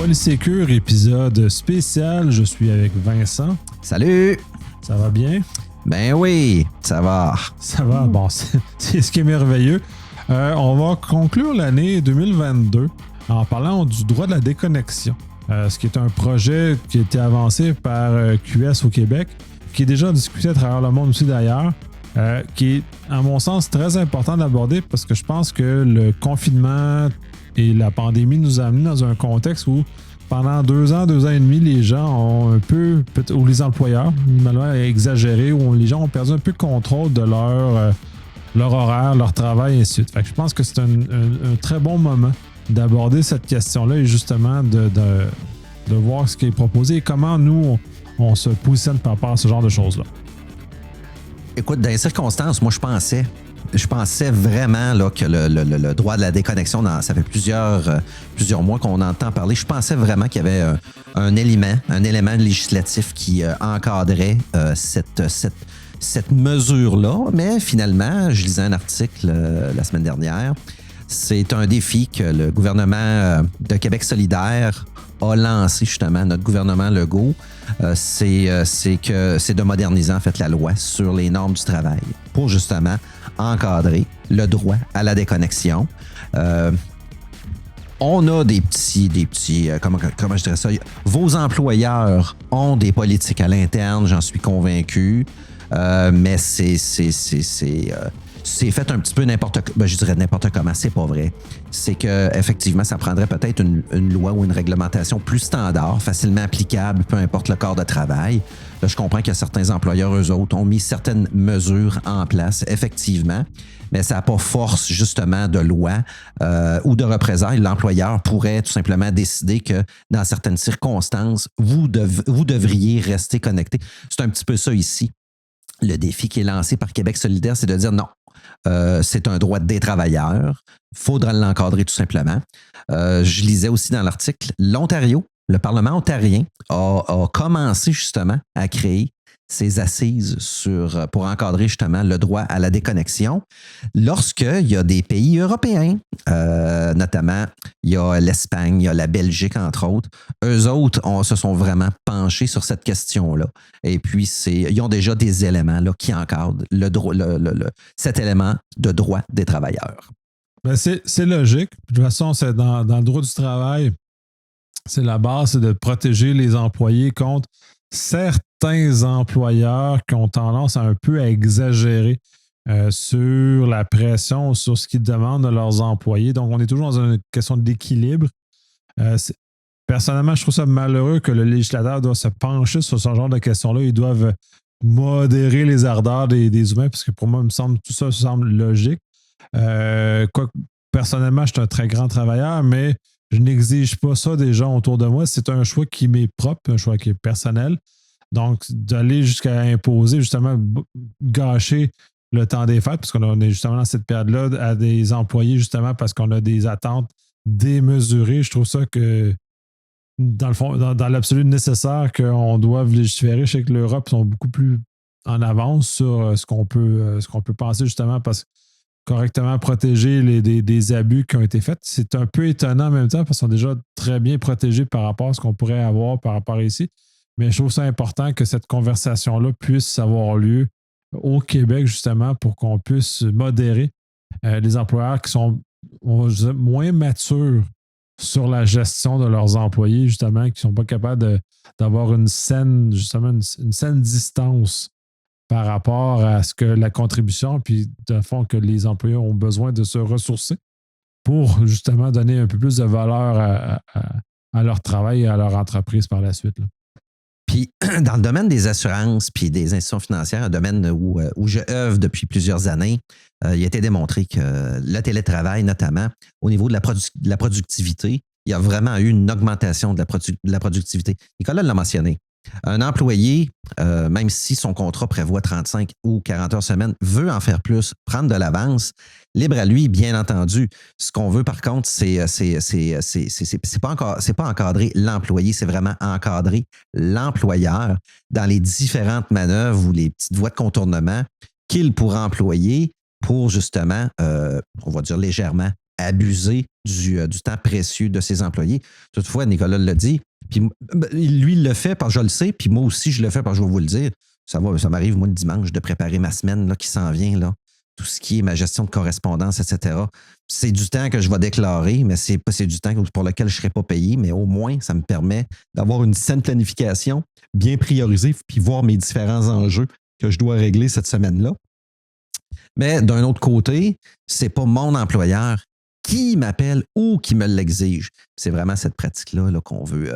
Polysécure, épisode spécial. Je suis avec Vincent. Salut! Ça va bien? Ben oui, ça va. Ça va, bon, c'est ce qui est merveilleux. On va conclure l'année 2022 en parlant du droit de la déconnexion, ce qui est un projet qui a été avancé par QS au Québec, qui est déjà discuté à travers le monde aussi d'ailleurs, qui est, à mon sens, très important d'aborder parce que je pense que le confinement et la pandémie nous a amenés dans un contexte où pendant 2 ans et demi, les gens ont un peu, ou les employeurs, malheureusement exagéré, où les gens ont perdu un peu le contrôle de leur horaire, leur travail et ainsi de suite. Fait que je pense que c'est un très bon moment d'aborder cette question-là et justement de voir ce qui est proposé et comment nous, on se positionne par rapport à ce genre de choses-là. Écoute, dans les circonstances, moi, je pensais vraiment là, que le droit de la déconnexion, ça fait plusieurs mois qu'on entend parler, je pensais vraiment qu'il y avait un élément législatif qui encadrait cette mesure-là. Mais finalement, je lisais un article la semaine dernière. C'est un défi que le gouvernement de Québec solidaire a lancé justement, notre gouvernement Legault. C'est de moderniser en fait la loi sur les normes du travail pour justement encadrer le droit à la déconnexion. On a des petits comment je dirais ça? Vos employeurs ont des politiques à l'interne, j'en suis convaincu, mais c'est fait un petit peu je dirais n'importe comment, c'est pas vrai. C'est que effectivement, ça prendrait peut-être une loi ou une réglementation plus standard, facilement applicable, peu importe le corps de travail. Là, je comprends que certains employeurs, eux autres, ont mis certaines mesures en place, effectivement, mais ça n'a pas force, justement, de loi ou de représailles. L'employeur pourrait tout simplement décider que, dans certaines circonstances, vous devriez rester connecté. C'est un petit peu ça ici. Le défi qui est lancé par Québec solidaire, c'est de dire non. C'est un droit des travailleurs. Il faudra l'encadrer tout simplement. Je lisais aussi dans l'article, l'Ontario, le Parlement ontarien a commencé justement à créer ces assises pour encadrer justement le droit à la déconnexion. Lorsqu'il y a des pays européens, notamment il y a l'Espagne, il y a la Belgique entre autres, eux autres se sont vraiment penchés sur cette question-là. Et puis, ils ont déjà des éléments là, qui encadrent cet élément de droit des travailleurs. Ben c'est logique. De toute façon, c'est dans le droit du travail, c'est la base, c'est de protéger les employés contre certains employeurs qui ont tendance à exagérer sur la pression, sur ce qu'ils demandent de leurs employés. Donc, on est toujours dans une question d'équilibre. Personnellement, je trouve ça malheureux que le législateur doit se pencher sur ce genre de questions-là. Ils doivent modérer les ardeurs des humains, parce que pour moi, tout ça me semble logique. Personnellement, je suis un très grand travailleur, mais je n'exige pas ça des gens autour de moi. C'est un choix qui m'est propre, un choix qui est personnel. Donc, d'aller jusqu'à imposer, justement, gâcher le temps des fêtes, parce qu'on est justement dans cette période-là, à des employés, justement, parce qu'on a des attentes démesurées. Je trouve ça que, dans le fond, dans l'absolu nécessaire qu'on doive légiférer. Je sais que l'Europe sont beaucoup plus en avance sur ce qu'on peut penser, justement, parce que correctement protéger des abus qui ont été faits. C'est un peu étonnant en même temps parce qu'ils sont déjà très bien protégés par rapport à ce qu'on pourrait avoir par rapport à ici. Mais je trouve ça important que cette conversation-là puisse avoir lieu au Québec, justement, pour qu'on puisse modérer les employeurs qui sont moins matures sur la gestion de leurs employés, justement, qui ne sont pas capables d'avoir une saine distance par rapport à ce que la contribution, puis de fond que les employés ont besoin de se ressourcer pour justement donner un peu plus de valeur à leur travail et à leur entreprise par la suite. Là. Puis, dans le domaine des assurances puis des institutions financières, un domaine où je œuvre depuis plusieurs années, il a été démontré que le télétravail, notamment, au niveau de la productivité, il y a vraiment eu une augmentation de la productivité. Nicolas l'a mentionné. Un employé, même si son contrat prévoit 35 ou 40 heures semaine, veut en faire plus, prendre de l'avance, libre à lui, bien entendu. Ce qu'on veut, par contre, c'est pas encadrer l'employé, c'est vraiment encadrer l'employeur dans les différentes manœuvres ou les petites voies de contournement qu'il pourra employer pour justement, on va dire légèrement, abuser du temps précieux de ses employés. Toutefois, Nicolas l'a dit, puis lui, il le fait parce que je le sais, puis moi aussi, je le fais parce que je vais vous le dire. Ça m'arrive, moi, le dimanche, de préparer ma semaine là, qui s'en vient, là. Tout ce qui est ma gestion de correspondance, etc. C'est du temps que je vais déclarer, mais c'est du temps pour lequel je ne serai pas payé, mais au moins, ça me permet d'avoir une saine planification, bien priorisée, puis voir mes différents enjeux que je dois régler cette semaine-là. Mais d'un autre côté, c'est pas mon employeur qui m'appelle ou qui me l'exige. C'est vraiment cette pratique-là là, qu'on veut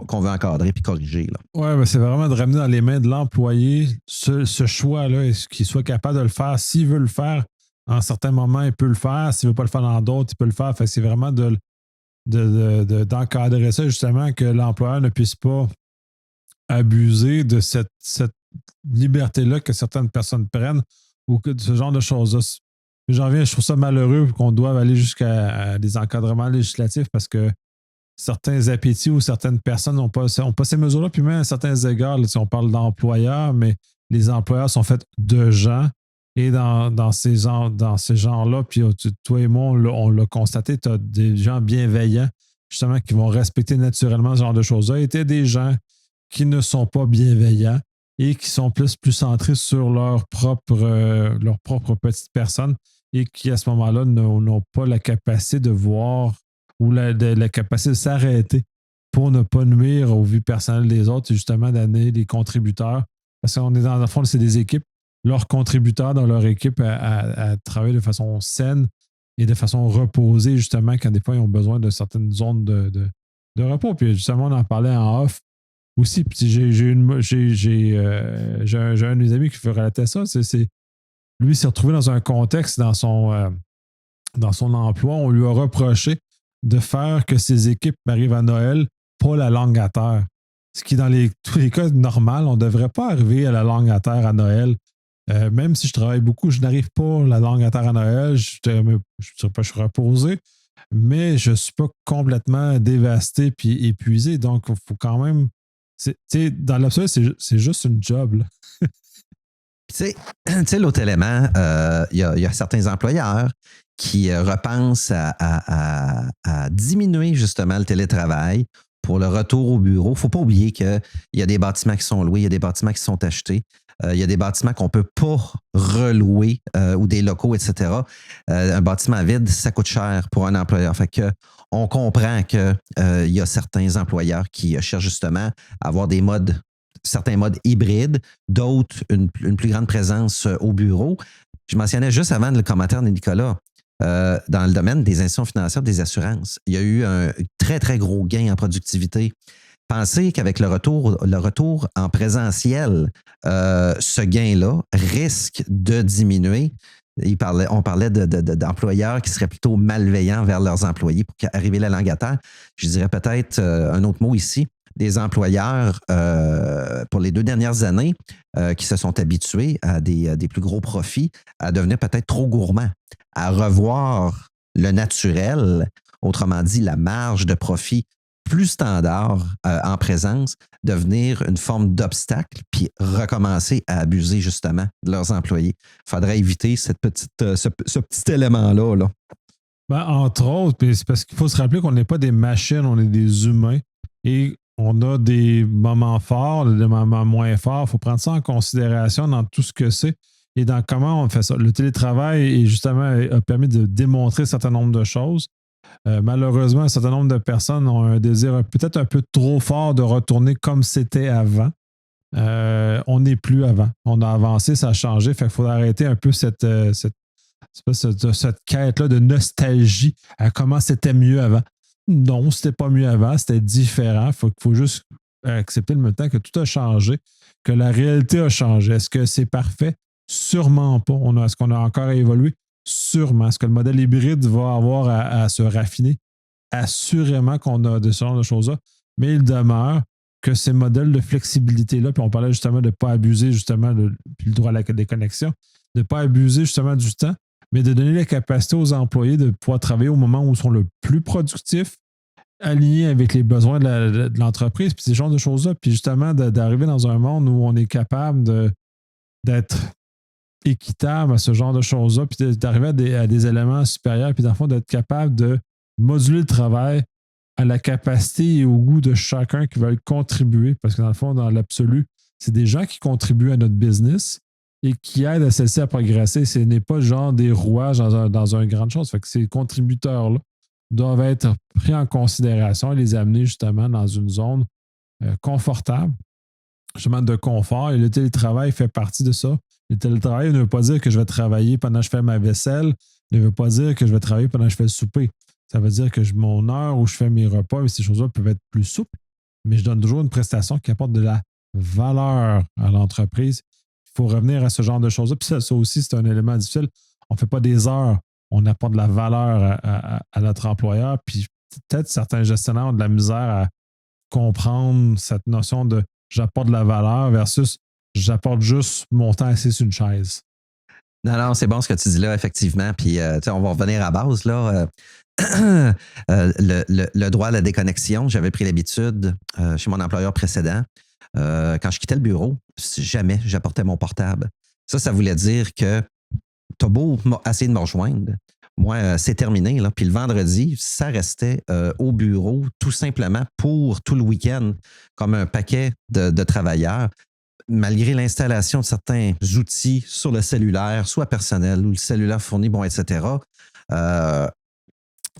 encadrer puis corriger. Oui, ben c'est vraiment de ramener dans les mains de l'employé ce choix-là, qu'il soit capable de le faire. S'il veut le faire, en certains moments, il peut le faire. S'il ne veut pas le faire dans d'autres, il peut le faire. Fait que c'est vraiment d'encadrer ça, justement, que l'employeur ne puisse pas abuser de cette liberté-là que certaines personnes prennent ou que ce genre de choses-là. J'en viens, je trouve ça malheureux qu'on doive aller jusqu'à des encadrements législatifs parce que certains appétits ou certaines personnes n'ont pas ces mesures-là. Puis même à certains égards, là, si on parle d'employeurs, mais les employeurs sont faits de gens. Et dans ces genres-là, puis toi et moi, on l'a constaté, tu as des gens bienveillants, justement, qui vont respecter naturellement ce genre de choses-là. Et tu as des gens qui ne sont pas bienveillants et qui sont plus centrés sur leur propre petite personne et qui, à ce moment-là, n'ont pas la capacité de voir ou la capacité de s'arrêter pour ne pas nuire aux vies personnelles des autres et justement d'amener les contributeurs. Parce qu'on est dans le fond, c'est des équipes, leurs contributeurs dans leur équipe à travailler de façon saine et de façon reposée, justement, quand des fois, ils ont besoin de certaines zones de repos. Puis justement, on en parlait en off aussi. Puis j'ai un de mes amis qui veut relater ça. Lui, il s'est retrouvé dans un contexte, dans son emploi, on lui a reproché de faire que ses équipes arrivent à Noël pas la langue à terre. Ce qui, dans tous les cas normaux, on ne devrait pas arriver à la langue à terre à Noël. Même si je travaille beaucoup, je n'arrive pas la langue à terre à Noël. Je ne dirais pas que je suis reposé, mais je ne suis pas complètement dévasté puis épuisé. Donc, il faut quand même... dans l'absolu, c'est juste une job. Là. Tu sais, l'autre élément, il y a certains employeurs qui repensent à diminuer justement le télétravail pour le retour au bureau. Il ne faut pas oublier qu'il y a des bâtiments qui sont loués, il y a des bâtiments qui sont achetés, il y a des bâtiments qu'on ne peut pas relouer ou des locaux, etc. Un bâtiment vide, ça coûte cher pour un employeur. Fait que on comprend qu'il y a certains employeurs qui cherchent justement à avoir certains modes hybrides, d'autres, une plus grande présence au bureau. Je mentionnais juste avant le commentaire de Nicolas, dans le domaine des institutions financières, des assurances, il y a eu un très, très gros gain en productivité. Pensez qu'avec le retour en présentiel, ce gain-là risque de diminuer. On parlait d'employeurs qui seraient plutôt malveillants vers leurs employés pour arriver la langue à terre. Je dirais peut-être un autre mot ici. Des employeurs, pour les 2 dernières années, qui se sont habitués à des plus gros profits, à devenir peut-être trop gourmands, à revoir le naturel, autrement dit, la marge de profit plus standard en présence, devenir une forme d'obstacle, puis recommencer à abuser justement de leurs employés. Il faudrait éviter ce petit élément-là. Là. Ben, entre autres, c'est parce qu'il faut se rappeler qu'on n'est pas des machines, on est des humains. Et on a des moments forts, des moments moins forts. Il faut prendre ça en considération dans tout ce que c'est et dans comment on fait ça. Le télétravail, justement, a permis de démontrer un certain nombre de choses. Malheureusement, un certain nombre de personnes ont un désir peut-être un peu trop fort de retourner comme c'était avant. On n'est plus avant. On a avancé, ça a changé. Fait qu'il faut arrêter un peu cette quête-là de nostalgie à comment c'était mieux avant. Non, c'était pas mieux avant, c'était différent. Il faut juste accepter le même temps que tout a changé, que la réalité a changé. Est-ce que c'est parfait? Sûrement pas. Est-ce qu'on a encore à évoluer? Sûrement. Est-ce que le modèle hybride va avoir à se raffiner? Assurément qu'on a ce genre de choses-là, mais il demeure que ces modèles de flexibilité-là, puis on parlait justement de ne pas abuser justement le droit à la déconnexion, de ne pas abuser justement du temps, mais de donner la capacité aux employés de pouvoir travailler au moment où ils sont le plus productifs, alignés avec les besoins de l'entreprise, puis ces genres de choses-là, puis justement d'arriver dans un monde où on est capable d'être équitable à ce genre de choses-là, puis d'arriver à des éléments supérieurs, puis dans le fond, d'être capable de moduler le travail à la capacité et au goût de chacun qui veulent contribuer, parce que dans le fond, dans l'absolu, c'est des gens qui contribuent à notre business et qui aident à celle-ci à progresser. Ce n'est pas genre des rouages dans une grande chose. Fait que ces contributeurs-là doivent être pris en considération et les amener justement dans une zone confortable, justement de confort. Et le télétravail fait partie de ça. Le télétravail ne veut pas dire que je vais travailler pendant que je fais ma vaisselle, ne veut pas dire que je vais travailler pendant que je fais le souper. Ça veut dire que mon heure où je fais mes repas et ces choses-là peuvent être plus souples, mais je donne toujours une prestation qui apporte de la valeur à l'entreprise. Il faut revenir à ce genre de choses-là. Puis ça aussi, c'est un élément difficile. On ne fait pas des heures, on apporte de la valeur à notre employeur. Puis peut-être certains gestionnaires ont de la misère à comprendre cette notion de j'apporte de la valeur versus j'apporte juste mon temps assis sur une chaise. Non, c'est bon ce que tu dis là, effectivement. Puis, on va revenir à base, là. Le droit à la déconnexion, j'avais pris l'habitude chez mon employeur précédent. Quand je quittais le bureau, jamais j'apportais mon portable. Ça voulait dire que t'as beau essayer de me rejoindre. Moi, c'est terminé. Là. Puis le vendredi, ça restait au bureau tout simplement pour tout le week-end, comme un paquet de travailleurs. Malgré l'installation de certains outils sur le cellulaire, soit personnel ou le cellulaire fourni, bon, etc.,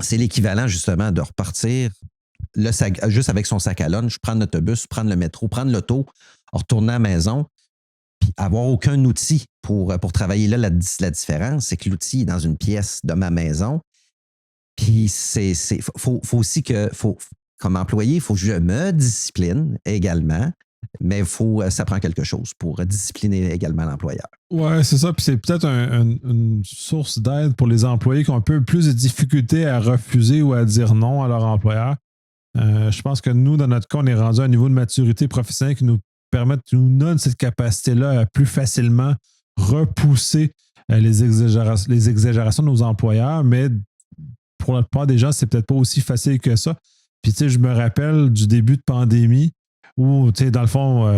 c'est l'équivalent justement de repartir juste avec son sac à lunch, prendre l'autobus, prendre le métro, prendre l'auto, retourner à la maison, puis avoir aucun outil pour travailler là. La différence, c'est que l'outil est dans une pièce de ma maison. Puis faut aussi que, comme employé, il faut que je me discipline également. Mais ça prend quelque chose pour discipliner également l'employeur. Oui, c'est ça. Puis c'est peut-être une source d'aide pour les employés qui ont un peu plus de difficultés à refuser ou à dire non à leur employeur. Je pense que nous, dans notre cas, on est rendu à un niveau de maturité professionnelle qui nous nous donne cette capacité-là à plus facilement repousser les exagérations de nos employeurs, mais pour la plupart des gens, c'est peut-être pas aussi facile que ça. Puis, tu sais, je me rappelle du début de pandémie où, tu sais, dans le fond,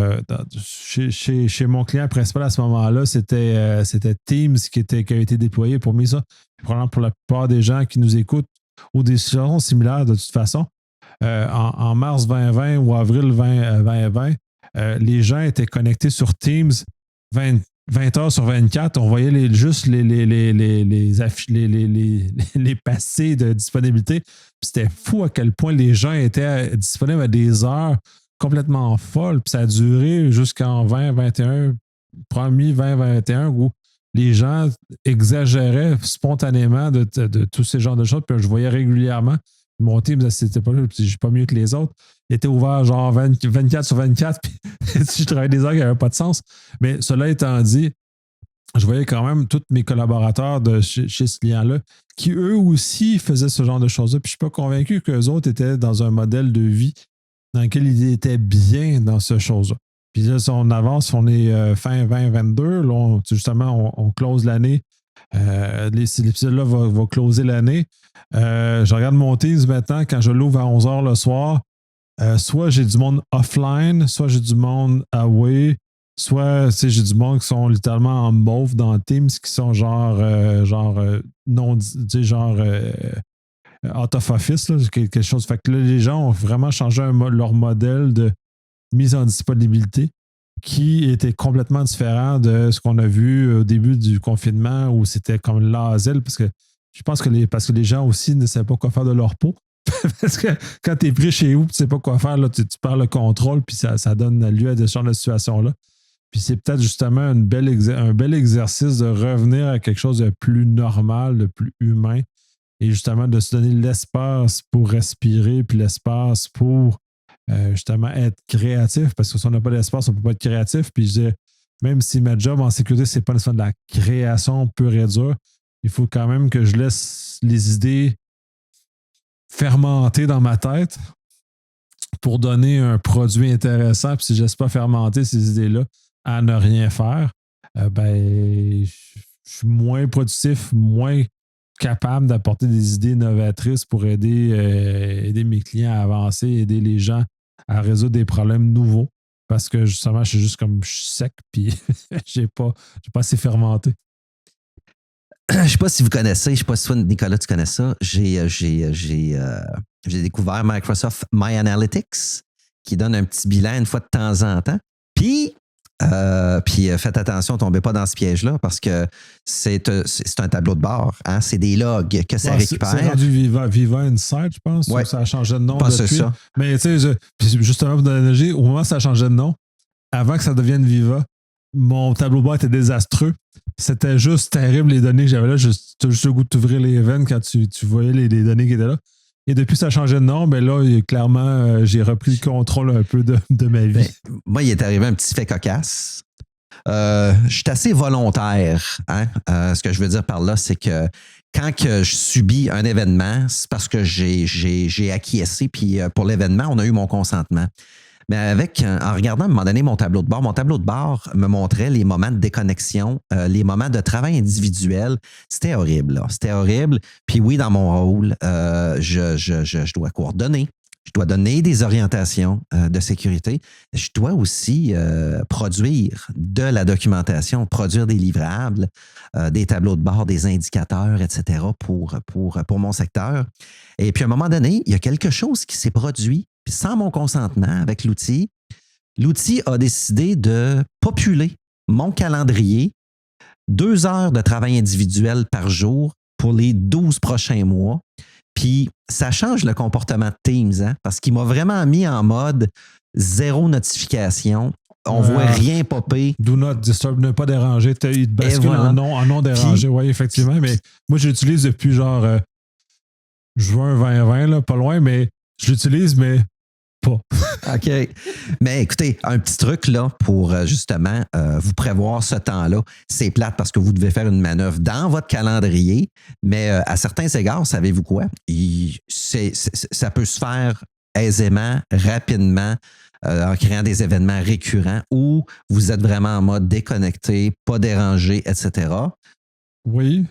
chez mon client principal à ce moment-là, c'était Teams qui a été déployé pour moi, ça. Probablement pour la plupart des gens qui nous écoutent ou des situations similaires de toute façon. En mars 2020 ou avril 2020, les gens étaient connectés sur Teams 20 heures sur 24. On voyait juste les passés de disponibilité. Puis c'était fou à quel point les gens étaient disponibles à des heures complètement folles. Puis ça a duré jusqu'en 2021, premier 2021, où les gens exagéraient spontanément de tous ces genres de choses. Puis je voyais régulièrement mon team, c'était pas là, je suis pas mieux que les autres. Il était ouvert genre 24 sur 24, puis je travaillais des heures qui n'avaient pas de sens. Mais cela étant dit, je voyais quand même tous mes collaborateurs chez ce client-là qui, eux aussi, faisaient ce genre de choses-là. Puis je ne suis pas convaincu qu'eux autres étaient dans un modèle de vie dans lequel ils étaient bien dans ce chose-là. Puis là, si on avance, on est fin 2022, là, justement, on close l'année. L'épisode-là va closer l'année. Je regarde mon Teams maintenant quand je l'ouvre à 11h le soir. Soit j'ai du monde offline, soit j'ai du monde away, soit j'ai du monde qui sont littéralement en mauve dans Teams, qui sont non, out of office, là, quelque chose. Fait que là, les gens ont vraiment changé leur modèle de mise en disponibilité qui était complètement différent de ce qu'on a vu au début du confinement où c'était comme l'asile, parce que je pense que parce que les gens aussi ne savaient pas quoi faire de leur peau. Parce que quand tu es pris chez vous, tu ne sais pas quoi faire, là, tu perds le contrôle, puis ça donne lieu à des genres de situations-là. Puis c'est peut-être justement un bel exercice de revenir à quelque chose de plus normal, de plus humain, et justement de se donner l'espace pour respirer, puis l'espace pour justement être créatif, parce que si on n'a pas d'espace, on ne peut pas être créatif. Puis je disais, même si ma job en sécurité, c'est pas nécessairement de la création pure et dure, il faut quand même que je laisse les idées fermenter dans ma tête pour donner un produit intéressant. Puis si je ne laisse pas fermenter ces idées-là à ne rien faire, je suis moins productif, moins capable d'apporter des idées novatrices pour aider mes clients à avancer, aider les gens à résoudre des problèmes nouveaux. parce que justement, je suis sec puis j'ai pas assez fermenté. Je ne sais pas si vous connaissez, je ne sais pas si toi, Nicolas, tu connais ça. J'ai découvert Microsoft My Analytics qui donne un petit bilan une fois de temps en temps. Puis faites attention, ne tombez pas dans ce piège-là parce que c'est un tableau de bord. Hein? C'est des logs que ça récupère. C'est rendu Viva Insight, je pense. Ouais. Ça a changé de nom Pas depuis. ça. Mais tu sais, justement, pour donner l'énergie, au moment où ça a changé de nom, avant que ça devienne Viva, mon tableau de bord était désastreux. C'était juste terrible les données que j'avais là. Tu as juste le goût de t'ouvrir les veines quand tu voyais les données qui étaient là. Et depuis que ça a changé de nom, ben là, clairement, j'ai repris le contrôle un peu de ma vie. Moi, il est arrivé un petit fait cocasse. Je suis assez volontaire. Hein? Ce que je veux dire par là, c'est que quand que je subis un événement, c'est parce que j'ai acquiescé. Puis pour l'événement, on a eu mon consentement. Mais en regardant à un moment donné mon tableau de bord me montrait les moments de déconnexion, les moments de travail individuel. C'était horrible, là. C'était horrible. Puis oui, dans mon rôle, je dois coordonner. Je dois donner des orientations de sécurité. Je dois aussi produire de la documentation, produire des livrables, des tableaux de bord, des indicateurs, etc. pour mon secteur. Et puis à un moment donné, il y a quelque chose qui s'est produit. Puis sans mon consentement avec l'outil, l'outil a décidé de populer mon calendrier 2 heures de travail individuel par jour pour les 12 prochains mois. Puis ça change le comportement de Teams, hein, parce qu'il m'a vraiment mis en mode 0 notification. On voit rien popper. Do not disturb, ne pas déranger. Il te bascule voilà. en non dérangé. Oui, effectivement. Mais moi, j'utilise depuis genre juin 2020, là, pas loin, mais je l'utilise, mais pas. OK. Mais écoutez, un petit truc là pour justement vous prévoir ce temps-là. C'est plate parce que vous devez faire une manœuvre dans votre calendrier, mais à certains égards, savez-vous quoi? Ça peut se faire aisément, rapidement, en créant des événements récurrents où vous êtes vraiment en mode déconnecté, pas dérangé, etc. Oui.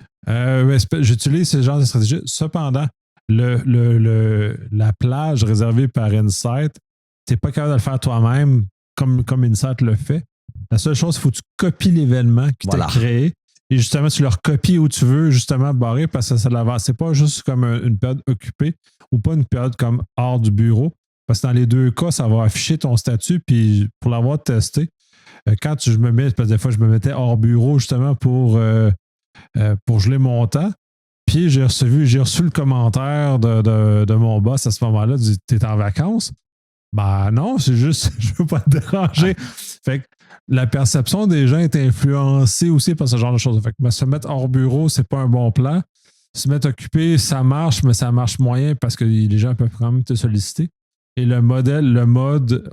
J'utilise ce genre de stratégie. Cependant, la plage réservée par Insight, tu n'es pas capable de le faire toi-même comme Insight le fait. La seule chose, il faut que tu copies l'événement qui t'a créé et justement, tu le recopies où tu veux, justement, barrer parce que ça l'avance. C'est pas juste comme une période occupée ou pas une période comme hors du bureau. Parce que dans les deux cas, ça va afficher ton statut. Puis pour l'avoir testé, quand je me mets, parce que des fois, je me mettais hors bureau justement pour geler mon temps. Puis j'ai reçu le commentaire de mon boss à ce moment-là, t'es en vacances? Ben non, c'est juste, je veux pas te déranger. Fait que la perception des gens est influencée aussi par ce genre de choses. Fait que se mettre hors bureau, c'est pas un bon plan. Se mettre occupé, ça marche, mais ça marche moyen parce que les gens peuvent quand même te solliciter. Et le mode,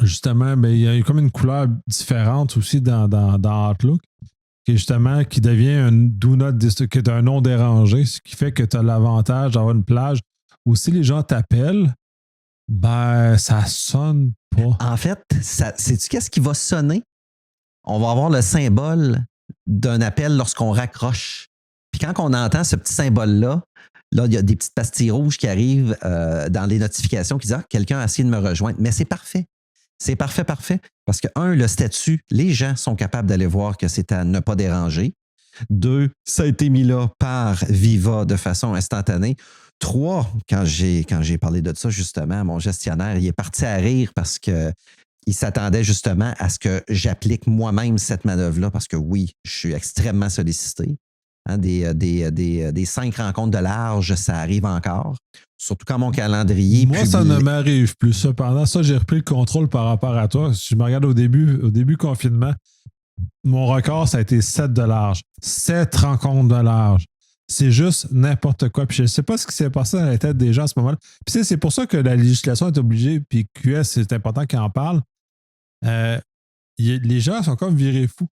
justement, ben, il y a comme une couleur différente aussi dans Outlook. Qui devient un do not disturb, qui est un non dérangé, ce qui fait que tu as l'avantage d'avoir une plage où si les gens t'appellent, ben ça sonne pas. En fait, sais-tu qu'est-ce qui va sonner? On va avoir le symbole d'un appel lorsqu'on raccroche. Puis quand on entend ce petit symbole-là, là, il y a des petites pastilles rouges qui arrivent dans les notifications qui disent « quelqu'un a essayé de me rejoindre ». Mais c'est parfait. C'est parfait. Parce que, 1, le statut, les gens sont capables d'aller voir que c'est à ne pas déranger. 2, ça a été mis là par Viva de façon instantanée. 3, quand j'ai parlé de ça, justement, mon gestionnaire, il est parti à rire parce qu'il s'attendait justement à ce que j'applique moi-même cette manœuvre-là parce que oui, je suis extrêmement sollicité. Hein, des 5 rencontres de large, ça arrive encore. Surtout quand mon calendrier... Moi, ça ne m'arrive plus. Cependant, ça, j'ai repris le contrôle par rapport à toi. Si je me regarde au début confinement, mon record, ça a été 7 de large. 7 rencontres de large. C'est juste n'importe quoi. Puis je ne sais pas ce qui s'est passé dans la tête des gens à ce moment-là. Puis c'est pour ça que la législation est obligée, puis QS, c'est important qu'ils en parlent. Les gens sont comme virés fous.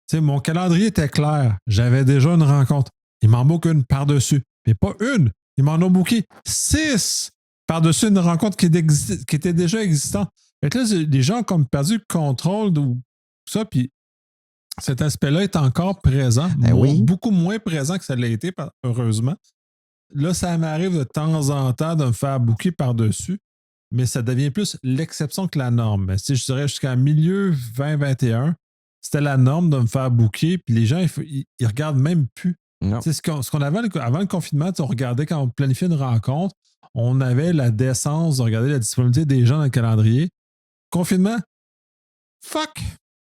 Tu sais, mon calendrier était clair. J'avais déjà une rencontre. Il m'en manque une par-dessus. Mais pas une. Ils m'en ont booké 6 par-dessus une rencontre qui était déjà existante. Fait que là, les gens ont comme perdu le contrôle de ça, puis cet aspect-là est encore présent, beaucoup moins présent que ça l'a été, heureusement. Là, ça m'arrive de temps en temps de me faire booker par-dessus, mais ça devient plus l'exception que la norme. Mais, je dirais jusqu'à milieu 2021, c'était la norme de me faire booker, puis les gens, ils regardent même plus. Ce qu'on avait avant le confinement, on regardait quand on planifiait une rencontre, on avait la décence de regarder la disponibilité des gens dans le calendrier. Confinement, fuck!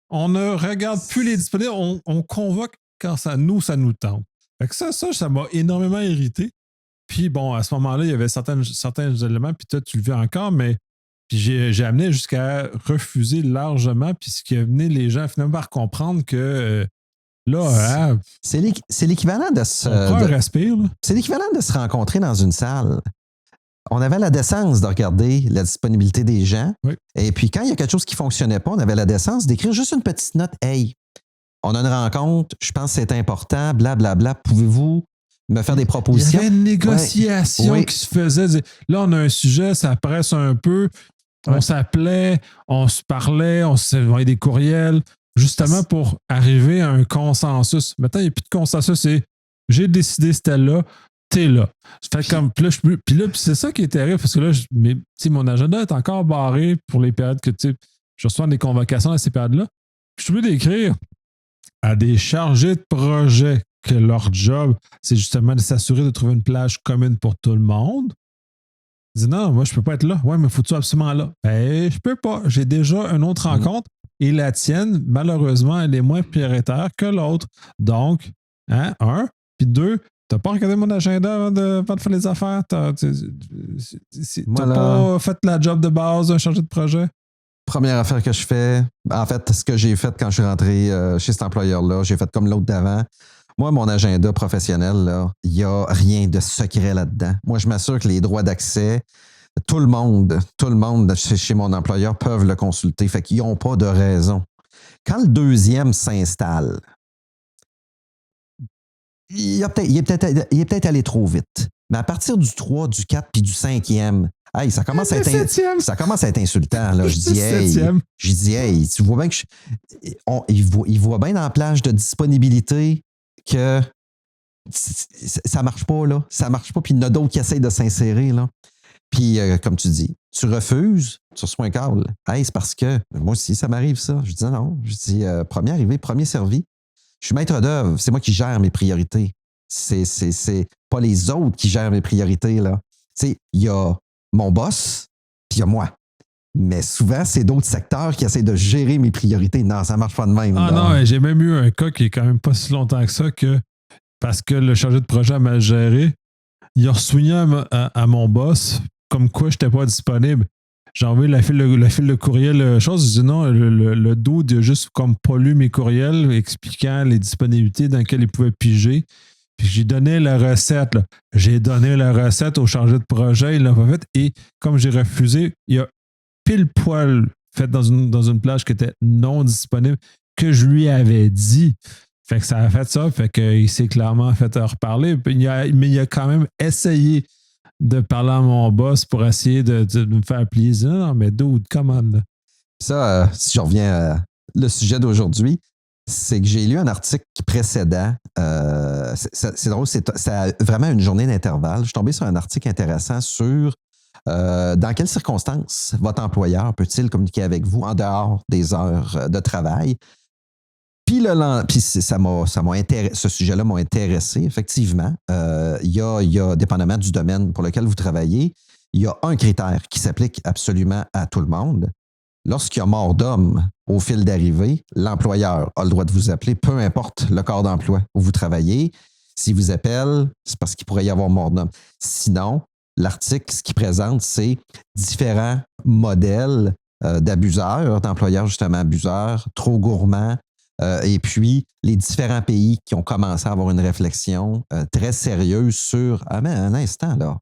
On ne regarde plus les disponibles, on convoque quand ça nous tente. Fait que ça m'a énormément irrité. Puis bon, à ce moment-là, il y avait certains éléments, puis toi, tu le vis encore, mais puis j'ai amené jusqu'à refuser largement, puis ce qui a amené les gens finalement à comprendre que là, c'est l'équivalent de se. On prend un respire. Là. C'est l'équivalent de se rencontrer dans une salle. On avait la décence de regarder la disponibilité des gens. Oui. Et puis, quand il y a quelque chose qui ne fonctionnait pas, on avait la décence d'écrire juste une petite note. Hey, on a une rencontre, je pense que c'est important, blablabla. Pouvez-vous me faire des propositions? Il y avait une négociation qui se faisait. Là, on a un sujet, ça presse un peu. On s'appelait, on se parlait, on s'envoyait des courriels, justement pour arriver à un consensus. Maintenant, il n'y a plus de consensus. C'est j'ai décidé, c'était là. T'es là. Fait comme, puis là, c'est ça qui est terrible, parce que là, mon agenda est encore barré pour les périodes que je reçois des convocations à ces périodes-là. Je suis obligé d'écrire à des chargés de projet que leur job, c'est justement de s'assurer de trouver une plage commune pour tout le monde. Ils disent non, moi, je peux pas être là. Ouais, mais faut-tu absolument là? Ben, je peux pas. J'ai déjà une autre rencontre et la tienne, malheureusement, elle est moins prioritaire que l'autre. Donc, un, puis deux, t'as pas regardé mon agenda avant de faire les affaires? T'as pas fait la job de base d'un chargé de projet? Première affaire que je fais, en fait, ce que j'ai fait quand je suis rentré chez cet employeur-là, j'ai fait comme l'autre d'avant. Moi, mon agenda professionnel, il n'y a rien de secret là-dedans. Moi, je m'assure que les droits d'accès, tout le monde chez mon employeur peuvent le consulter. Fait qu'ils n'ont pas de raison. Quand le deuxième s'installe, il est peut-être allé trop vite. Mais à partir du 3, du 4 puis du 5e, hey, ça commence à être insultant. Là. Je dis, hey, tu vois bien que il voit bien dans la plage de disponibilité que ça marche pas, là. Ça marche pas, puis il y en a d'autres qui essayent de s'insérer, là. Puis, comme tu dis, tu refuses, tu reçois un câble. Hey, c'est parce que, moi aussi, ça m'arrive, ça. Je dis non. Je dis, premier arrivé, premier servi. Je suis maître d'œuvre. C'est moi qui gère mes priorités. C'est pas les autres qui gèrent mes priorités, là. Tu sais, il y a mon boss, puis il y a moi. Mais souvent, c'est d'autres secteurs qui essaient de gérer mes priorités. Non, ça marche pas de même. Ah non, j'ai même eu un cas qui est quand même pas si longtemps que ça, que parce que le chargé de projet a mal géré, il a souligné à mon boss comme quoi je n'étais pas disponible. J'ai envoyé la file de courriel, chose. Je dis non, le dude a juste comme pas lu mes courriels expliquant les disponibilités dans lesquelles il pouvait piger. Puis j'ai donné la recette. Là. J'ai donné la recette au chargé de projet, il l'a pas fait. Et comme j'ai refusé, il a pile poil fait dans une plage qui était non disponible que je lui avais dit. Fait que ça a fait ça. Fait qu'il s'est clairement fait reparler. Mais il a quand même essayé de parler à mon boss pour essayer de me faire plaisir. Non, mais dude, commande. Ça, si je reviens à le sujet d'aujourd'hui, c'est que j'ai lu un article précédent. C'est drôle, c'est vraiment une journée d'intervalle. Je suis tombé sur un article intéressant sur dans quelles circonstances votre employeur peut-il communiquer avec vous en dehors des heures de travail. Puis ce sujet-là m'a intéressé, effectivement. Il y a, dépendamment du domaine pour lequel vous travaillez, il y a un critère qui s'applique absolument à tout le monde. Lorsqu'il y a mort d'homme au fil d'arrivée, l'employeur a le droit de vous appeler, peu importe le corps d'emploi où vous travaillez. S'il vous appelle, c'est parce qu'il pourrait y avoir mort d'homme. Sinon, l'article, ce qu'il présente, c'est différents modèles d'abuseurs, d'employeurs justement abuseurs, trop gourmands, et puis les différents pays qui ont commencé à avoir une réflexion très sérieuse sur « Ah, mais un instant, là,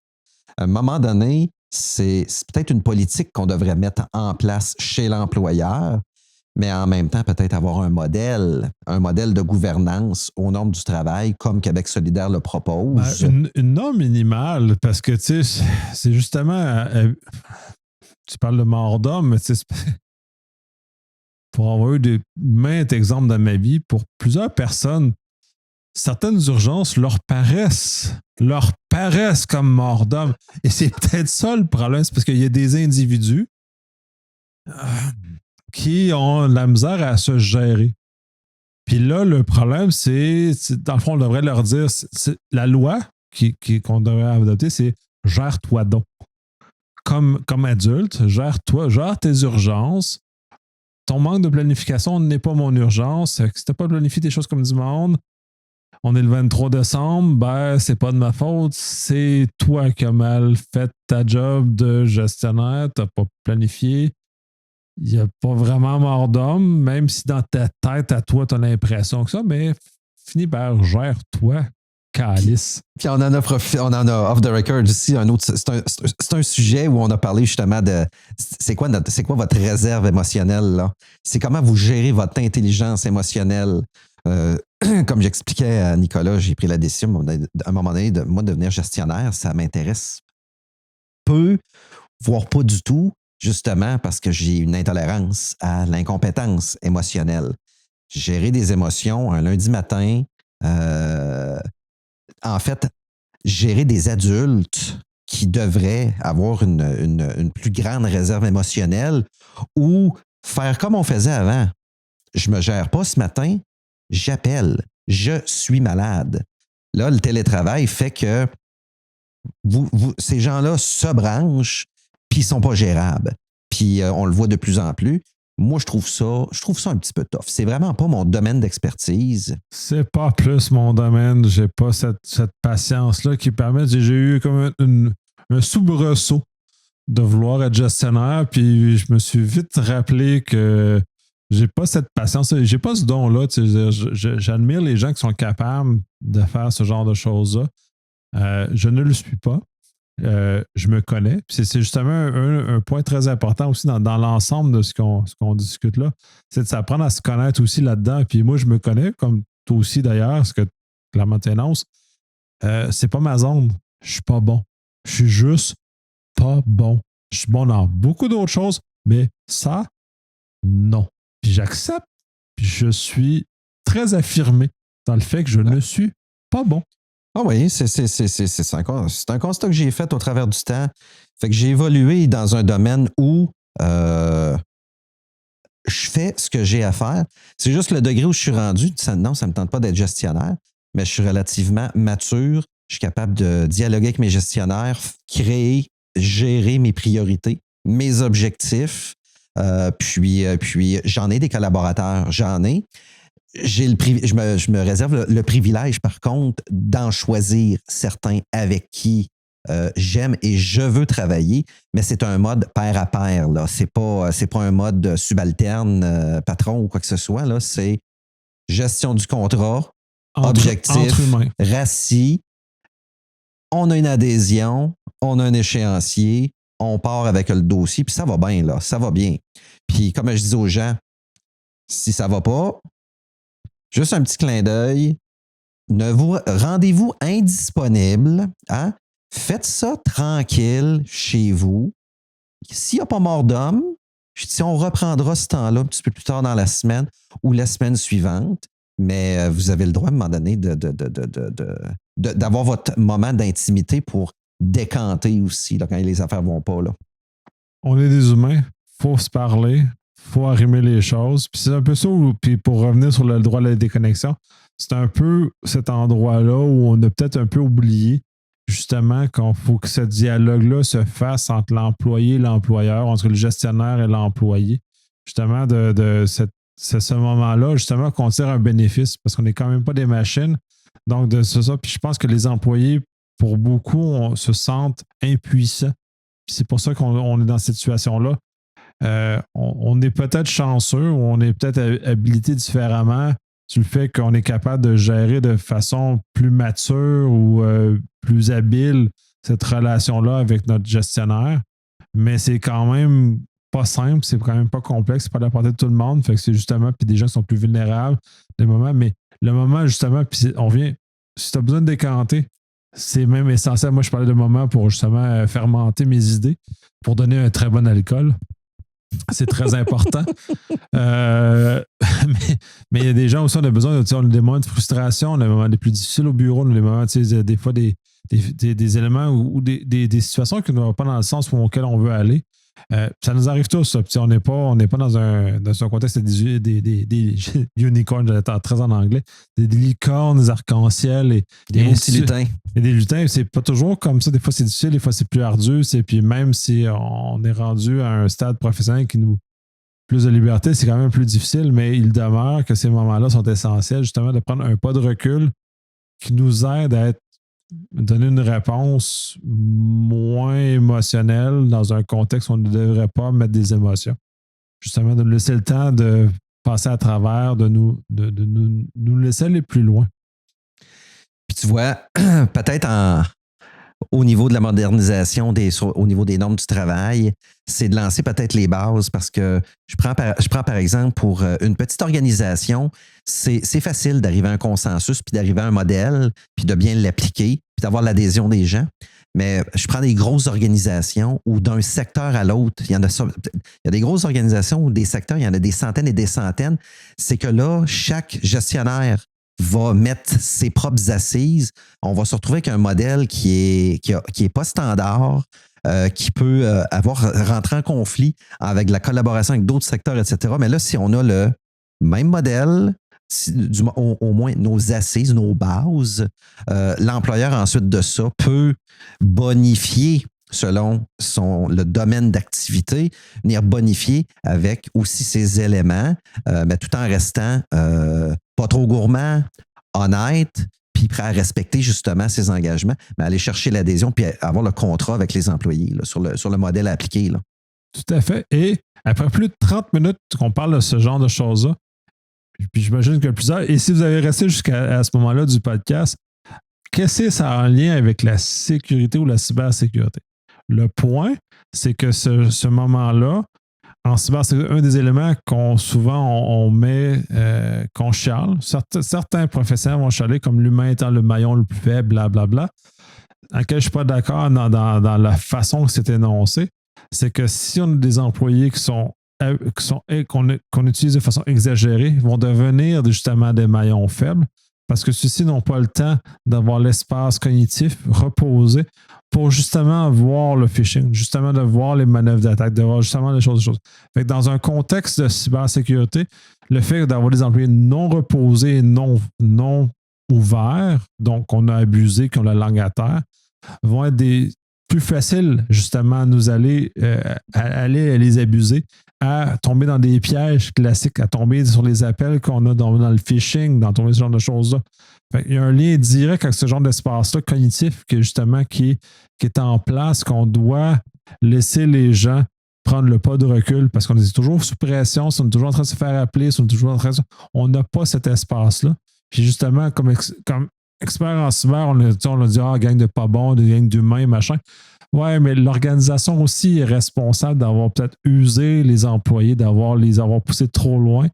à un moment donné, c'est peut-être une politique qu'on devrait mettre en place chez l'employeur, mais en même temps, peut-être avoir un modèle de gouvernance aux normes du travail, comme Québec solidaire le propose. Une norme minimale, parce que, tu sais, c'est justement... tu parles de mort d'homme, mais tu sais, pour avoir eu maints exemples dans ma vie, pour plusieurs personnes, certaines urgences leur paraissent comme mort d'homme. Et c'est peut-être ça le problème, c'est parce qu'il y a des individus qui ont de la misère à se gérer. Puis là, le problème, c'est dans le fond, on devrait leur dire, la loi qu'on devrait adopter, c'est gère-toi donc. Comme adulte, gère tes urgences. Ton manque de planification n'est pas mon urgence. Si tu n'as pas planifié tes choses comme du monde, on est le 23 décembre, ben, c'est pas de ma faute. C'est toi qui as mal fait ta job de gestionnaire. Tu n'as pas planifié. Il n'y a pas vraiment mort d'homme, même si dans ta tête, à toi, tu as l'impression que ça, mais finis par gère-toi, calice. Puis on en a off the record aussi un autre. C'est un sujet où on a parlé justement de c'est quoi votre réserve émotionnelle là. C'est comment vous gérez votre intelligence émotionnelle. Comme j'expliquais à Nicolas, j'ai pris la décision à un moment donné de moi devenir gestionnaire. Ça m'intéresse peu, voire pas du tout, justement parce que j'ai une intolérance à l'incompétence émotionnelle. Gérer des émotions un lundi matin. En fait, gérer des adultes qui devraient avoir une plus grande réserve émotionnelle ou faire comme on faisait avant. Je ne me gère pas ce matin, j'appelle, je suis malade. Là, le télétravail fait que ces gens-là se branchent puis ils ne sont pas gérables. Puis on le voit de plus en plus. Moi, je trouve ça un petit peu tough. C'est vraiment pas mon domaine d'expertise. C'est pas plus mon domaine. J'ai pas cette patience-là qui permet. J'ai eu comme un soubresaut de vouloir être gestionnaire, puis je me suis vite rappelé que j'ai pas cette patience. J'ai pas ce don-là. J'admire les gens qui sont capables de faire ce genre de choses-là. Je ne le suis pas. Je me connais. Puis c'est justement un point très important aussi dans l'ensemble de ce qu'on discute là. C'est de s'apprendre à se connaître aussi là-dedans. Puis moi, je me connais, comme toi aussi d'ailleurs, parce que la maintenance, c'est pas ma zone. Je suis pas bon. Je suis juste pas bon. Je suis bon dans beaucoup d'autres choses, mais ça, non. Puis j'accepte. Puis je suis très affirmé dans le fait que je ne suis pas bon. Ah oui, c'est un constat que j'ai fait au travers du temps. Fait que j'ai évolué dans un domaine où je fais ce que j'ai à faire. C'est juste le degré où je suis rendu. Non, ça ne me tente pas d'être gestionnaire, mais je suis relativement mature. Je suis capable de dialoguer avec mes gestionnaires, créer, gérer mes priorités, mes objectifs. Puis j'en ai des collaborateurs. Je me réserve le privilège, par contre, d'en choisir certains avec qui j'aime et je veux travailler, mais c'est un mode pair à pair. Là. C'est pas un mode subalterne, patron ou quoi que ce soit. Là. C'est gestion du contrat, objectif, RACI. On a une adhésion, on a un échéancier, on part avec le dossier, puis ça va bien, là. Ça va bien. Puis, comme je dis aux gens, si ça va pas, juste un petit clin d'œil. Rendez-vous indisponible. Hein? Faites ça tranquille chez vous. S'il n'y a pas mort d'homme, on reprendra ce temps-là un petit peu plus tard dans la semaine ou la semaine suivante. Mais vous avez le droit à un moment donné d'avoir votre moment d'intimité pour décanter aussi là, quand les affaires ne vont pas. Là. On est des humains. Il faut se parler. Faut arrimer les choses. Puis c'est un peu ça, puis pour revenir sur le droit à la déconnexion, c'est un peu cet endroit-là où on a peut-être un peu oublié justement qu'il faut que ce dialogue-là se fasse entre l'employé et l'employeur, entre le gestionnaire et l'employé. Justement, c'est ce moment-là, justement, qu'on tire un bénéfice parce qu'on n'est quand même pas des machines. Donc, c'est ça. Puis je pense que les employés, pour beaucoup, se sentent impuissants. Puis c'est pour ça qu'on est dans cette situation-là. On est peut-être chanceux ou on est peut-être habilité différemment sur le fait qu'on est capable de gérer de façon plus mature ou plus habile cette relation-là avec notre gestionnaire. Mais c'est quand même pas simple, c'est quand même pas complexe, c'est pas à la portée de tout le monde. Fait que c'est justement, puis des gens qui sont plus vulnérables, des moments, mais le moment justement, puis on vient, si tu as besoin de décanter, c'est même essentiel. Moi, je parlais de moment pour justement fermenter mes idées, pour donner un très bon alcool. C'est très important. mais il y a des gens aussi, on a besoin, on a des moments de frustration, on a des moments les plus difficiles au bureau, on a des moments, des fois des éléments ou des situations qui ne vont pas dans le sens auquel on veut aller. Ça nous arrive tous. On n'est pas dans un contexte des unicorns, j'allais être très en anglais, des licornes, des arcs-en-ciel et des petits lutins. Et des lutins, c'est pas toujours comme ça. Des fois, c'est difficile, des fois, c'est plus ardu. Puis même si on est rendu à un stade professionnel qui nous plus de liberté, c'est quand même plus difficile, mais il demeure que ces moments-là sont essentiels, justement, de prendre un pas de recul qui nous aide à donner une réponse moins émotionnelle dans un contexte où on ne devrait pas mettre des émotions. Justement, de nous laisser le temps de passer à travers, de nous laisser aller plus loin. Puis tu vois, peut-être au niveau de la modernisation, au niveau des normes du travail, c'est de lancer peut-être les bases parce que je prends par exemple pour une petite organisation, c'est facile d'arriver à un consensus puis d'arriver à un modèle puis de bien l'appliquer puis d'avoir l'adhésion des gens. Mais je prends des grosses organisations où d'un secteur à l'autre, il y a des grosses organisations où des secteurs, il y en a des centaines et des centaines. C'est que là, chaque gestionnaire va mettre ses propres assises. On va se retrouver avec un modèle qui est pas standard, qui peut rentrer en conflit avec la collaboration avec d'autres secteurs, etc. Mais là, si on a le même modèle, au moins nos assises, nos bases, l'employeur ensuite de ça peut bonifier selon le domaine d'activité, venir bonifier avec aussi ces éléments, mais tout en restant pas trop gourmand, honnête, puis prêt à respecter justement ses engagements, mais aller chercher l'adhésion puis avoir le contrat avec les employés là, sur le modèle à appliquer. Là. Tout à fait. Et après plus de 30 minutes qu'on parle de ce genre de choses-là, puis j'imagine que plusieurs, et si vous avez resté jusqu'à ce moment-là du podcast, qu'est-ce que ça a en lien avec la sécurité ou la cybersécurité? Le point, c'est que ce moment-là, en cybersécurité, un des éléments qu'on met, qu'on chiale, certains professionnels vont chialer comme l'humain étant le maillon le plus faible, blablabla, dans lequel je ne suis pas d'accord dans la façon que c'est énoncé, c'est que si on a des employés qu'on utilise de façon exagérée, vont devenir justement des maillons faibles parce que ceux-ci n'ont pas le temps d'avoir l'espace cognitif reposé pour justement voir le phishing, justement de voir les manœuvres d'attaque, de voir justement les choses. Fait que dans un contexte de cybersécurité, le fait d'avoir des employés non reposés et non ouverts, donc on a abusé, qui ont la langue à terre, vont être plus faciles justement à nous aller les abuser, à tomber dans des pièges classiques, à tomber sur les appels qu'on a dans le phishing, dans tomber ce genre de choses-là. Il y a un lien direct avec ce genre d'espace-là cognitif qui est en place, qu'on doit laisser les gens prendre le pas de recul parce qu'on est toujours sous pression, on est toujours en train de se faire appeler, on n'a pas cet espace-là. Puis justement, comme expert en cyber, on a dit gang de pas bons, des gangs d'humains, machin. Ouais, mais l'organisation aussi est responsable d'avoir peut-être usé les employés, les avoir poussés trop loin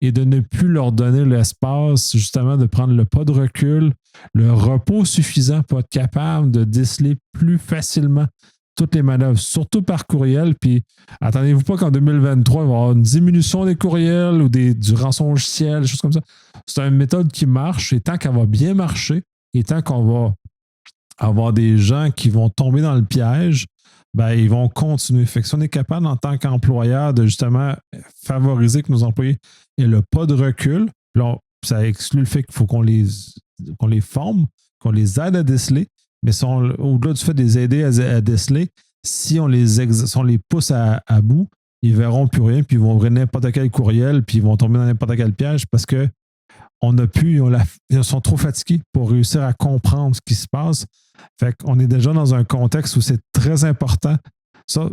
et de ne plus leur donner l'espace, justement, de prendre le pas de recul, le repos suffisant pour être capable de déceler plus facilement toutes les manœuvres, surtout par courriel. Puis, attendez-vous pas qu'en 2023, il va y avoir une diminution des courriels ou du rançongiciel, des choses comme ça. C'est une méthode qui marche et tant qu'elle va bien marcher et tant qu'on va avoir des gens qui vont tomber dans le piège, ben, ils vont continuer. Fait que si on est capable, en tant qu'employeur, de justement favoriser que nos employés aient le pas de recul, là, ça exclut le fait qu'il faut qu'on les forme, qu'on les aide à déceler, mais au-delà du fait de les aider à déceler, si on les pousse à bout, ils ne verront plus rien, puis ils vont ouvrir n'importe quel courriel, puis ils vont tomber dans n'importe quel piège parce que ils sont trop fatigués pour réussir à comprendre ce qui se passe. Fait qu'on est déjà dans un contexte où c'est très important, ça,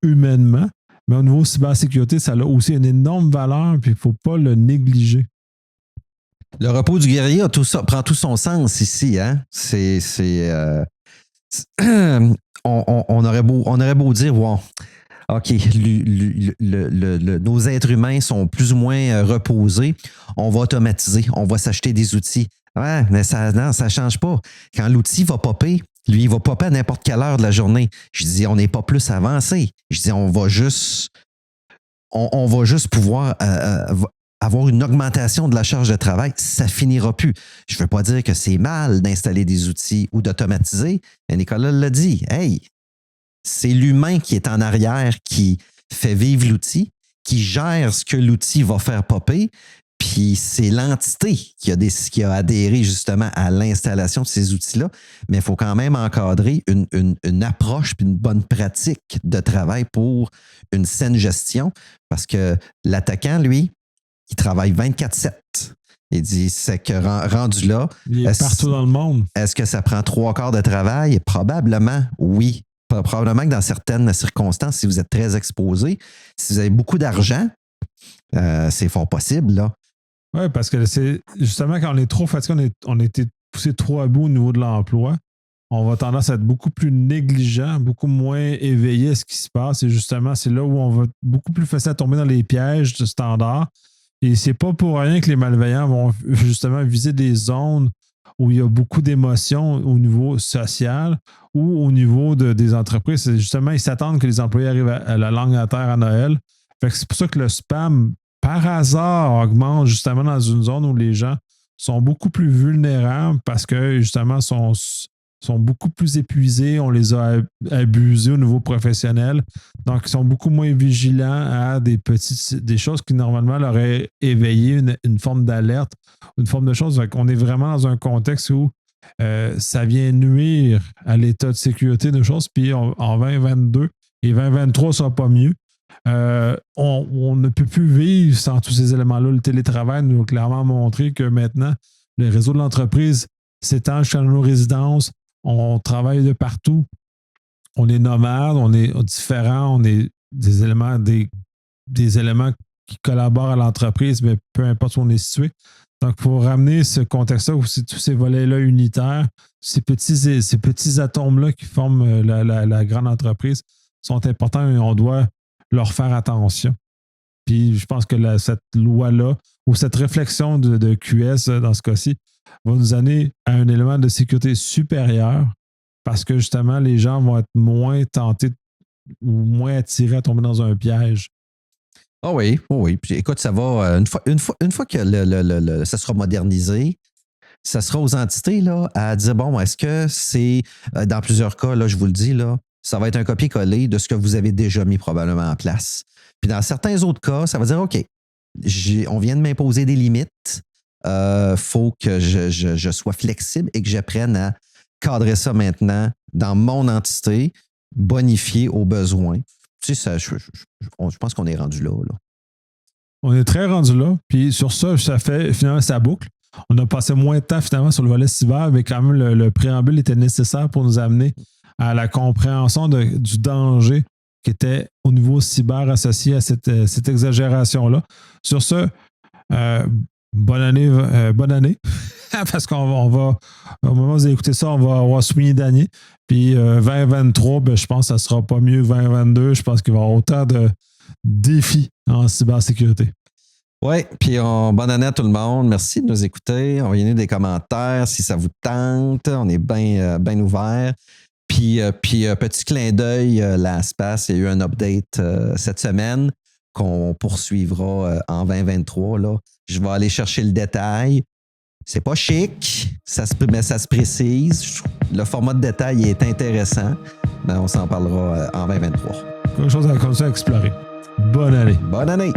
humainement, mais au niveau cybersécurité, ça a aussi une énorme valeur, puis il ne faut pas le négliger. Le repos du guerrier prend tout son sens ici. Hein? On aurait beau dire, wow, OK, nos êtres humains sont plus ou moins reposés. On va automatiser, on va s'acheter des outils. Ouais, mais ça ne change pas. Quand l'outil va popper, lui, il va popper à n'importe quelle heure de la journée. Je dis, on n'est pas plus avancé. Je dis, on va juste on va juste pouvoir avoir une augmentation de la charge de travail, ça finira plus. Je ne veux pas dire que c'est mal d'installer des outils ou d'automatiser, mais Nicolas l'a dit. Hey, c'est l'humain qui est en arrière qui fait vivre l'outil, qui gère ce que l'outil va faire popper, puis c'est l'entité qui a adhéré justement à l'installation de ces outils-là, mais il faut quand même encadrer une approche puis une bonne pratique de travail pour une saine gestion, parce que l'attaquant, lui, il travaille 24/7. Il dit, c'est que rendu là... Il est partout dans le monde. Est-ce que ça prend 3/4 de travail? Probablement, oui. Probablement que dans certaines circonstances, si vous êtes très exposé, si vous avez beaucoup d'argent, c'est fort possible, là. Oui, parce que c'est justement quand on est trop fatigué, on a été poussé trop à bout au niveau de l'emploi, on va tendance à être beaucoup plus négligent, beaucoup moins éveillé à ce qui se passe. Et justement, c'est là où on va beaucoup plus facile à tomber dans les pièges de standard. Et c'est pas pour rien que les malveillants vont justement viser des zones où il y a beaucoup d'émotions au niveau social ou au niveau des entreprises. C'est justement, ils s'attendent que les employés arrivent à la langue à terre à Noël. Fait que c'est pour ça que le spam, par hasard, augmente justement dans une zone où les gens sont beaucoup plus vulnérables parce que justement sont beaucoup plus épuisés, on les a abusés au niveau professionnel. Donc, ils sont beaucoup moins vigilants à des choses qui normalement leur auraient éveillé une forme d'alerte, une forme de chose. Donc, on est vraiment dans un contexte où ça vient nuire à l'état de sécurité de choses. Puis en 2022 et 2023, ça ne sera pas mieux. On ne peut plus vivre sans tous ces éléments-là. Le télétravail nous a clairement montré que maintenant, le réseau de l'entreprise s'étend jusqu'à nos résidences. On travaille de partout. On est nomade, on est différent, on est des éléments qui collaborent à l'entreprise, mais peu importe où on est situé. Donc, il faut ramener ce contexte-là, aussi tous ces volets-là unitaires, ces petits atomes-là qui forment la grande entreprise sont importants et on doit leur faire attention. Puis, je pense que cette loi-là, ou cette réflexion de QS, dans ce cas-ci, va nous amener à un élément de sécurité supérieur parce que, justement, les gens vont être moins tentés ou moins attirés à tomber dans un piège. Oh oui, oh oui. Puis, écoute, ça va... Une fois que ça sera modernisé, ça sera aux entités là, à dire, bon, est-ce que c'est... Dans plusieurs cas, là, je vous le dis, là, ça va être un copier-coller de ce que vous avez déjà mis probablement en place. Puis dans certains autres cas, ça va dire, OK, on vient de m'imposer des limites. Faut que je sois flexible et que j'apprenne à cadrer ça maintenant dans mon entité, bonifier aux besoins. Tu sais, je pense qu'on est rendu là. On est très rendu là. Puis sur ça fait finalement sa boucle. On a passé moins de temps finalement sur le volet cyber, mais quand même le préambule était nécessaire pour nous amener à la compréhension du danger qui était au niveau cyber associé à cette exagération-là. Sur ce, bonne année. Parce qu'on va, au moment où vous écoutez ça, on va avoir souligné d'année. Puis 2023, je pense que ça ne sera pas mieux que 2022. Je pense qu'il va y avoir autant de défis en cybersécurité. Oui, puis bonne année à tout le monde. Merci de nous écouter. Envoyez-nous des commentaires si ça vous tente. On est bien ouvert. Puis petit clin d'œil, LastPass, il y a eu un update cette semaine qu'on poursuivra en 2023. Là. Je vais aller chercher le détail. C'est pas chic, mais ça se précise. Le format de détail est intéressant. Mais on s'en parlera en 2023. Quelque chose à continuer à explorer. Bonne année. Bonne année.